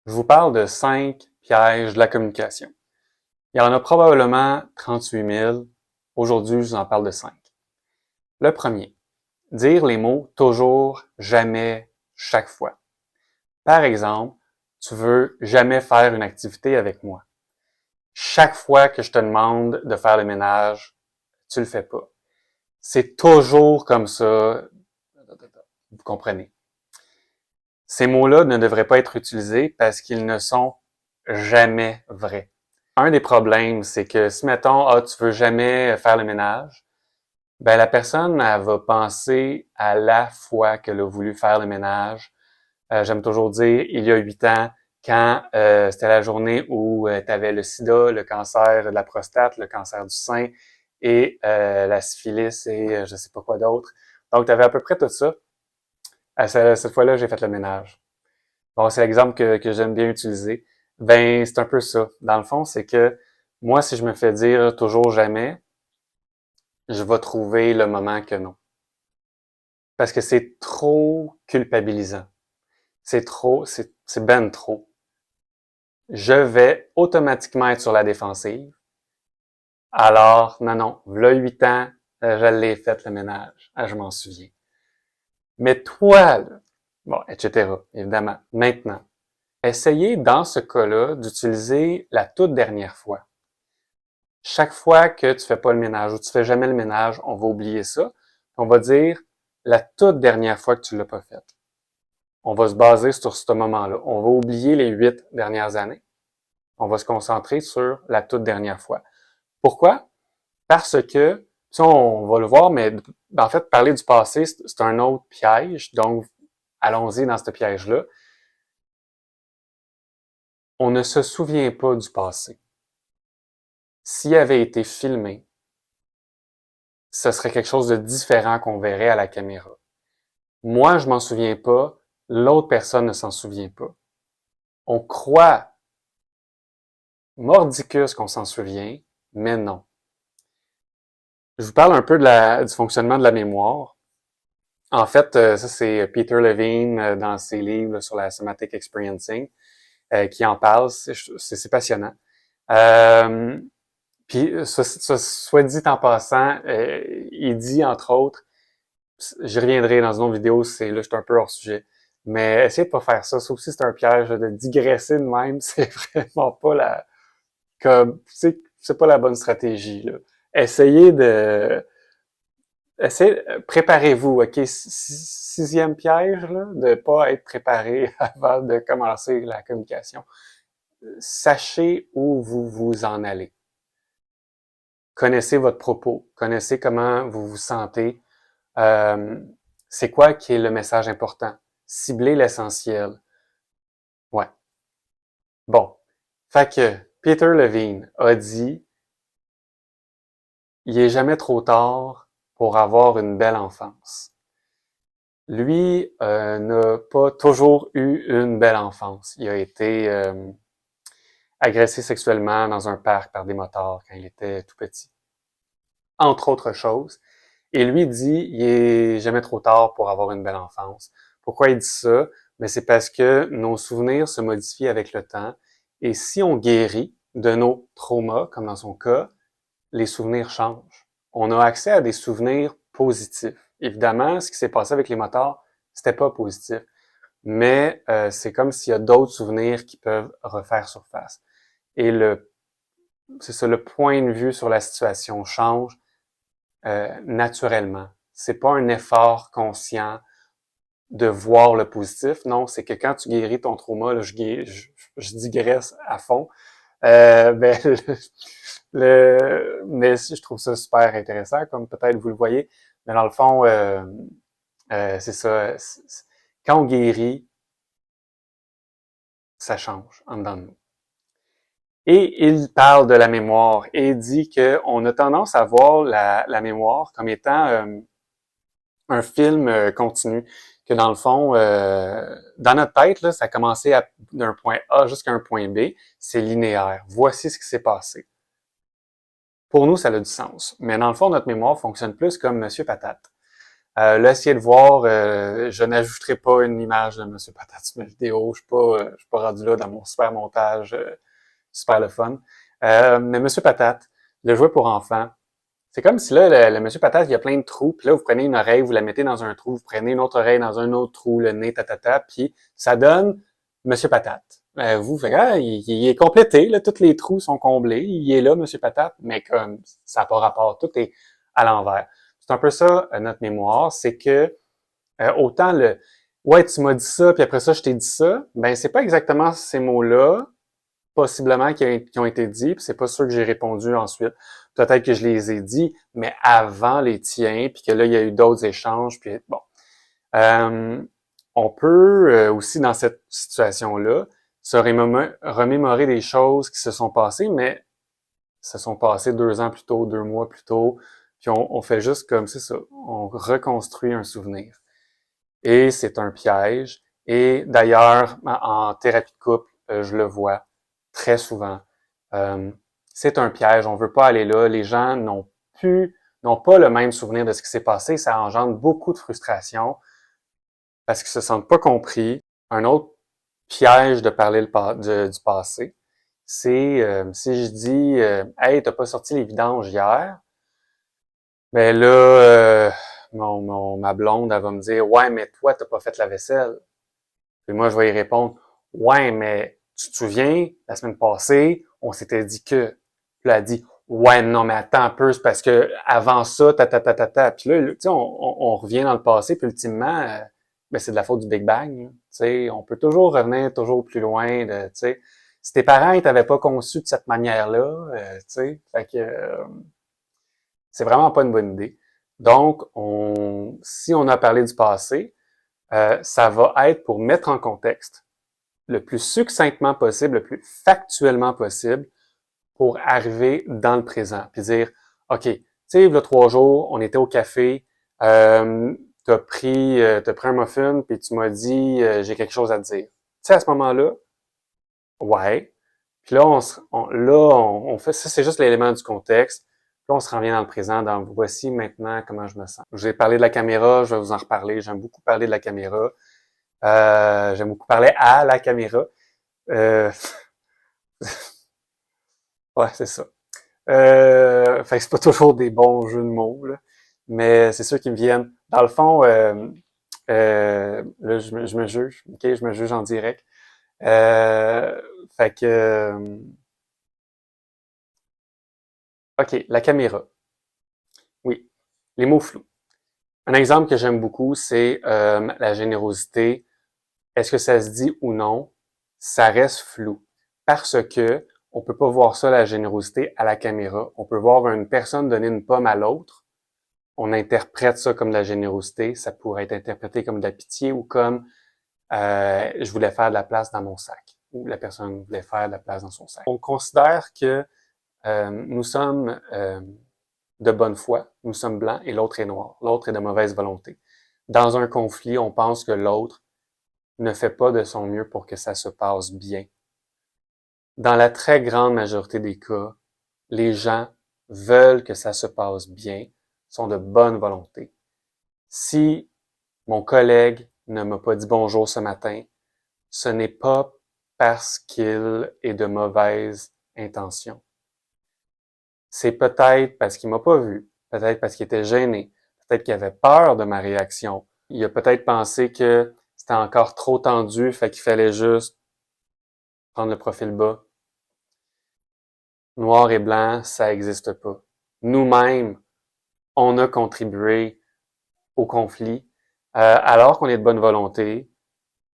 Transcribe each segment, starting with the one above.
je vous parle de 5 pièges de la communication. Il y en a probablement 38 000. Aujourd'hui, je vous en parle de 5. Le premier, dire les mots toujours, jamais, chaque fois. Par exemple, tu veux jamais faire une activité avec moi. Chaque fois que je te demande de faire le ménage, tu le fais pas. C'est toujours comme ça. Vous comprenez. Ces mots-là ne devraient pas être utilisés parce qu'ils ne sont jamais vrais. Un des problèmes, c'est que si, mettons, tu veux jamais faire le ménage, ben la personne, elle va penser à la fois qu'elle a voulu faire le ménage. J'aime toujours dire, il y a 8 ans, quand c'était la journée où tu avais le sida, le cancer de la prostate, le cancer du sein et la syphilis et je sais pas quoi d'autre. Donc, tu avais à peu près tout ça. Cette fois-là, j'ai fait le ménage. Bon, c'est l'exemple que j'aime bien utiliser. Ben, c'est un peu ça. Dans le fond, c'est que moi, si je me fais dire toujours jamais, je vais trouver le moment que non. Parce que c'est trop culpabilisant. C'est trop, c'est ben trop. Je vais automatiquement être sur la défensive. Alors, non, v'là 8 ans, je l'ai fait le ménage. Ah, je m'en souviens. Mais toi, là, bon, etc., évidemment. Maintenant, essayez dans ce cas-là d'utiliser la toute dernière fois. Chaque fois que tu fais pas le ménage ou tu fais jamais le ménage, on va oublier ça. On va dire la toute dernière fois que tu l'as pas fait. On va se baser sur ce moment-là. On va oublier les 8 dernières années. On va se concentrer sur la toute dernière fois. Pourquoi? Parce que, ça on va le voir, mais en fait, parler du passé, c'est un autre piège. Donc, allons-y dans ce piège-là. On ne se souvient pas du passé. S'il avait été filmé, ce serait quelque chose de différent qu'on verrait à la caméra. Moi, je m'en souviens pas, l'autre personne ne s'en souvient pas. On croit mordicus qu'on s'en souvient, mais non. Je vous parle un peu du fonctionnement de la mémoire. En fait, ça c'est Peter Levine dans ses livres sur la somatic experiencing qui en parle. C'est passionnant. Puis, soit dit en passant, il dit entre autres, j'y reviendrai dans une autre vidéo, là je suis un peu hors sujet, mais essayez de pas faire ça. Ça aussi c'est un piège de digresser de même. C'est vraiment pas c'est pas la bonne stratégie là. Essayez de préparez-vous, ok? Sixième piège, là, de pas être préparé avant de commencer la communication. Sachez où vous vous en allez. Connaissez votre propos, connaissez comment vous vous sentez. C'est quoi qui est le message important? Ciblez l'essentiel. Ouais. Bon. Fait que Peter Levine a dit, il est jamais trop tard pour avoir une belle enfance. Lui n'a pas toujours eu une belle enfance. Il a été agressé sexuellement dans un parc par des motards quand il était tout petit, entre autres choses. Et lui dit, il est jamais trop tard pour avoir une belle enfance. Pourquoi il dit ça? Mais c'est parce que nos souvenirs se modifient avec le temps. Et si on guérit de nos traumas, comme dans son cas, les souvenirs changent. On a accès à des souvenirs positifs. Évidemment, ce qui s'est passé avec les motards, c'était pas positif. Mais c'est comme s'il y a d'autres souvenirs qui peuvent refaire surface. Et c'est ça, le point de vue sur la situation change naturellement. C'est pas un effort conscient de voir le positif. Non, c'est que quand tu guéris ton trauma, là, je digresse à fond. Ben, mais si je trouve ça super intéressant, comme peut-être vous le voyez. Mais dans le fond, c'est ça. Quand on guérit, ça change en dedans de nous. Et il parle de la mémoire et dit qu'on a tendance à voir la mémoire comme étant un film continu. Que dans le fond, dans notre tête, là, ça a commencé d'un point A jusqu'à un point B. C'est linéaire. Voici ce qui s'est passé. Pour nous, ça a du sens. Mais dans le fond, notre mémoire fonctionne plus comme Monsieur Patate. Là, essayez de voir, je n'ajouterai pas une image de Monsieur Patate sur ma vidéo. Je suis pas rendu là dans mon super montage, super le fun. Mais Monsieur Patate, le jouet pour enfants, c'est comme si là, le Monsieur Patate, il y a plein de trous, puis là, vous prenez une oreille, vous la mettez dans un trou, vous prenez une autre oreille dans un autre trou, le nez, puis ça donne Monsieur Patate. Vous faites, il est complété, là, tous les trous sont comblés, il est là, Monsieur Patate, mais comme ça n'a pas rapport, tout est à l'envers. C'est un peu ça, notre mémoire, c'est que autant le ouais, tu m'as dit ça, puis après ça, je t'ai dit ça, ben c'est pas exactement ces mots-là, possiblement qui ont été dits, puis c'est pas sûr que j'ai répondu ensuite. Peut-être que je les ai dit, mais avant les tiens, puis que là, il y a eu d'autres échanges, puis bon. Euh, on peut aussi, dans cette situation-là, se remémorer des choses qui se sont passées, mais se sont passées 2 ans plus tôt, 2 mois plus tôt, puis on fait juste comme c'est ça, on reconstruit un souvenir. Et c'est un piège. Et d'ailleurs, en thérapie de couple, je le vois très souvent. Euh, c'est un piège, on veut pas aller là. Les gens n'ont pas le même souvenir de ce qui s'est passé. Ça engendre beaucoup de frustration parce qu'ils se sentent pas compris. Un autre piège de parler du passé, c'est si je dis Hey, t'as pas sorti les vidanges hier, ben là, ma blonde, elle va me dire Ouais, mais toi, t'as pas fait la vaisselle. Puis moi, je vais y répondre Ouais, mais tu te souviens, la semaine passée, on s'était dit que. Puis là, elle dit Ouais, non, mais attends un peu, c'est parce que avant ça, ta. Puis là, tu sais, on revient dans le passé, puis ultimement, ben, c'est de la faute du Big Bang. Tu sais, on peut toujours revenir toujours plus loin de, tu sais. Si tes parents ils t'avaient pas conçu de cette manière-là, tu sais, fait que c'est vraiment pas une bonne idée. Donc, si on a parlé du passé, ça va être pour mettre en contexte le plus succinctement possible, le plus factuellement possible, pour arriver dans le présent, puis dire, OK, tu sais, il y a 3 jours, on était au café, t'as pris un muffin, puis tu m'as dit, j'ai quelque chose à te dire. Tu sais, à ce moment-là, ouais. Puis là, on fait ça, c'est juste l'élément du contexte. Puis là, on se revient dans le présent, dans voici maintenant comment je me sens. J'ai parlé de la caméra, je vais vous en reparler. J'aime beaucoup parler de la caméra. J'aime beaucoup parler à la caméra. Euh, ouais, c'est ça. Fait que c'est pas toujours des bons jeux de mots, là, mais c'est ceux qui me viennent. Dans le fond, là, je me juge, ok, je me juge en direct. Euh, fait que, ok, la caméra. Oui, les mots flous. Un exemple que j'aime beaucoup, c'est la générosité. Est-ce que ça se dit ou non? Ça reste flou. Parce que on peut pas voir ça, la générosité, à la caméra. On peut voir une personne donner une pomme à l'autre. On interprète ça comme de la générosité. Ça pourrait être interprété comme de la pitié ou comme je voulais faire de la place dans mon sac. Ou la personne voulait faire de la place dans son sac. On considère que nous sommes de bonne foi, nous sommes blancs et l'autre est noir. L'autre est de mauvaise volonté. Dans un conflit, on pense que l'autre ne fait pas de son mieux pour que ça se passe bien. Dans la très grande majorité des cas, les gens veulent que ça se passe bien, sont de bonne volonté. Si mon collègue ne m'a pas dit bonjour ce matin, ce n'est pas parce qu'il est de mauvaise intention. C'est peut-être parce qu'il m'a pas vu, peut-être parce qu'il était gêné, peut-être qu'il avait peur de ma réaction. Il a peut-être pensé que c'était encore trop tendu, fait qu'il fallait juste prendre le profil bas. Noir et blanc, ça n'existe pas. Nous-mêmes, on a contribué au conflit, alors qu'on est de bonne volonté,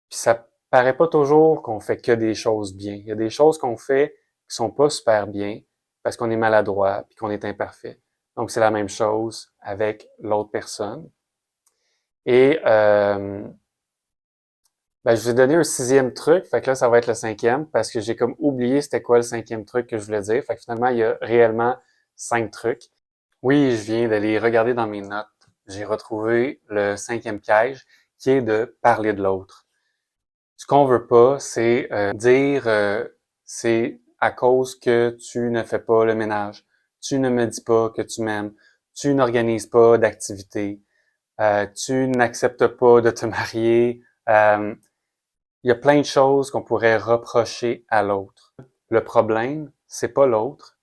puis ça paraît pas toujours qu'on fait que des choses bien. Il y a des choses qu'on fait qui sont pas super bien parce qu'on est maladroit puis qu'on est imparfait. Donc c'est la même chose avec l'autre personne. Et ben, je vous ai donné un 6e truc, fait que là ça va être le 5e parce que j'ai comme oublié c'était quoi le 5e truc que je voulais dire. Fait que finalement il y a réellement 5 trucs. Oui, je viens d'aller regarder dans mes notes. J'ai retrouvé le 5e piège qui est de parler de l'autre. Ce qu'on veut pas, c'est dire c'est à cause que tu ne fais pas le ménage, tu ne me dis pas que tu m'aimes, tu n'organises pas d'activité. Tu n'acceptes pas de te marier. Il y a plein de choses qu'on pourrait reprocher à l'autre. Le problème, c'est pas l'autre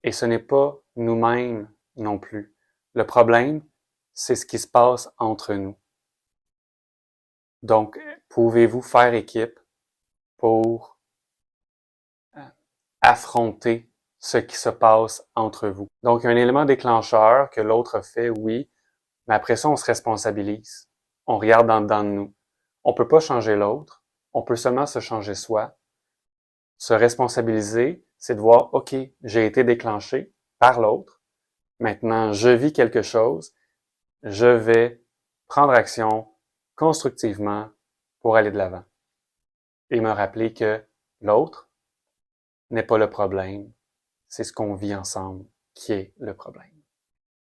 et ce n'est pas nous-mêmes non plus. Le problème, c'est ce qui se passe entre nous. Donc, pouvez-vous faire équipe pour affronter ce qui se passe entre vous? Donc, un élément déclencheur que l'autre fait, oui, mais après ça, on se responsabilise. On regarde en dedans de nous. On peut pas changer l'autre. On peut seulement se changer soi. Se responsabiliser, c'est de voir, OK, j'ai été déclenché par l'autre. Maintenant, je vis quelque chose. Je vais prendre action constructivement pour aller de l'avant. Et me rappeler que l'autre n'est pas le problème. C'est ce qu'on vit ensemble qui est le problème.